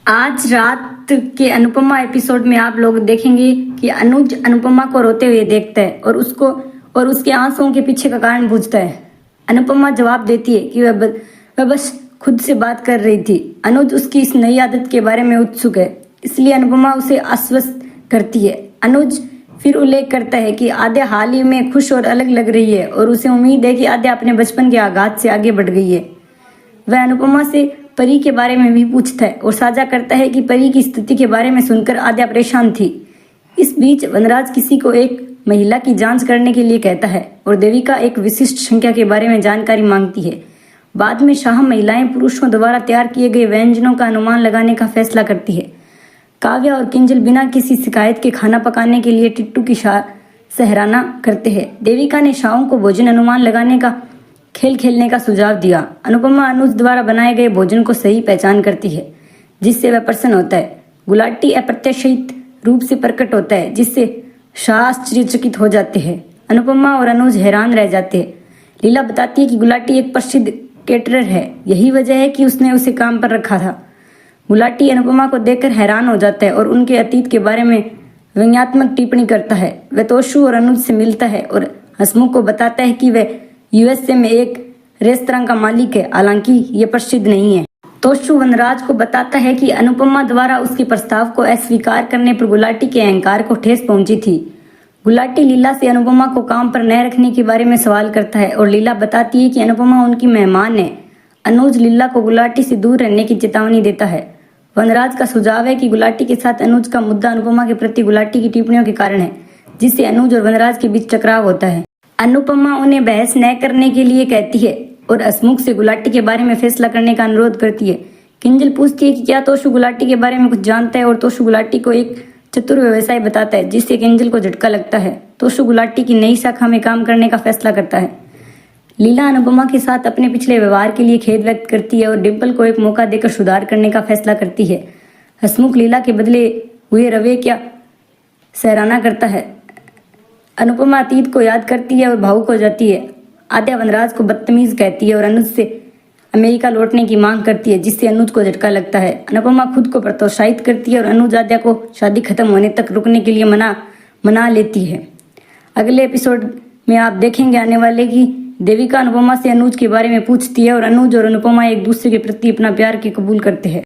आज रात के अनुपमा एपिसोड में आप लोग देखेंगे कि अनुज अनुपमा को रोते हुए देखता है और उसके आंसुओं के पीछे का कारण पूछता है। अनुपमा जवाब देती है कि वह बस खुद से बात कर रही थी। अनुज उसकी इस नई आदत के बारे में उत्सुक है, इसलिए अनुपमा उसे आश्वस्त करती है। अनुज फिर उल्लेख करता है कि आद्या हाल ही में खुश और अलग लग रही है और उसे उम्मीद है कि आद्या अपने बचपन के आघात से आगे बढ़ गई है। वह अनुपमा से परी के बारे में भी पूछता है और साझा करता है कि परी की स्थिति के बारे में सुनकर आद्या परेशान थी। इस बीच वनराज किसी को एक महिला की जांच करने के लिए कहता है और देविका एक विशिष्ट संख्या के बारे में जानकारी मांगती है। बाद में शाह महिलाएं पुरुषों द्वारा तैयार किए गए व्यंजनों का अनुमान लगाने का फैसला करती है। काव्या और किंजल बिना किसी शिकायत के खाना पकाने के लिए टिट्टू की सराहना करते हैं। देविका ने शाहों को भोजन अनुमान लगाने का खेल खेलने का सुझाव दिया। अनुपमा अनुज द्वारा बनाए गए भोजन को सही पहचान करती है, जिससे वह प्रसन्न होता है। गुलाटी अप्रत्याशित रूप से प्रकट होता है, जिससे शाह आश्चर्यचकित हो जाते हैं। अनुपमा और अनुज हैरान रह जाते हैं। लीला बताती है कि गुलाटी एक प्रसिद्ध केटरर है, यही वजह है कि उसने उसे काम पर रखा था। गुलाटी अनुपमा को देखकर हैरान हो जाता है और उनके अतीत के बारे में व्यंग्यात्मक टिप्पणी करता है। वह तोशु और अनुज से मिलता है और हसमुख को बताता है कि वह यूएसए में एक रेस्तरां का मालिक है, हालांकि यह प्रसिद्ध नहीं है। तोशु वनराज को बताता है कि अनुपमा द्वारा उसके प्रस्ताव को अस्वीकार करने पर गुलाटी के अहंकार को ठेस पहुंची थी। गुलाटी लीला से अनुपमा को काम पर न रखने के बारे में सवाल करता है और लीला बताती है कि अनुपमा उनकी मेहमान है। अनुज लीला को गुलाटी से दूर रहने की चेतावनी देता है। वनराज का सुझाव है कि गुलाटी के साथ अनुज का मुद्दा अनुपमा के प्रति गुलाटी की टिप्पणियों के कारण है, जिससे अनुज और वनराज के बीच टकराव होता है। अनुपमा उन्हें बहस न करने के लिए कहती है और हसमुख से गुलाटी के बारे में फैसला करने का अनुरोध करती है। किंजल पूछती है कि क्या तोशु गुलाटी के बारे में कुछ जानता है और तोशु गुलाटी को एक चतुर व्यवसाय बताता है, जिससे किंजल को झटका लगता है। तोशु गुलाटी की नई शाखा में काम करने का फैसला करता है। लीला अनुपमा के साथ अपने पिछले व्यवहार के लिए खेद व्यक्त करती है और डिम्पल को एक मौका देकर सुधार करने का फैसला करती है। हसमुख लीला के बदले हुए रवैये क्या सराहना करता है। अनुपमा अतीत को याद करती है और भावुक हो जाती है। आद्या वनराज को बदतमीज कहती है और अनुज से अमेरिका लौटने की मांग करती है, जिससे अनुज को झटका लगता है। अनुपमा खुद को प्रोत्साहित करती है और अनुज आद्या को शादी खत्म होने तक रुकने के लिए मना लेती है। अगले एपिसोड में आप देखेंगे आने वाले की देविका अनुपमा से अनुज के बारे में पूछती है और अनुज और अनुपमा एक दूसरे के प्रति अपना प्यार के कबूल करते हैं।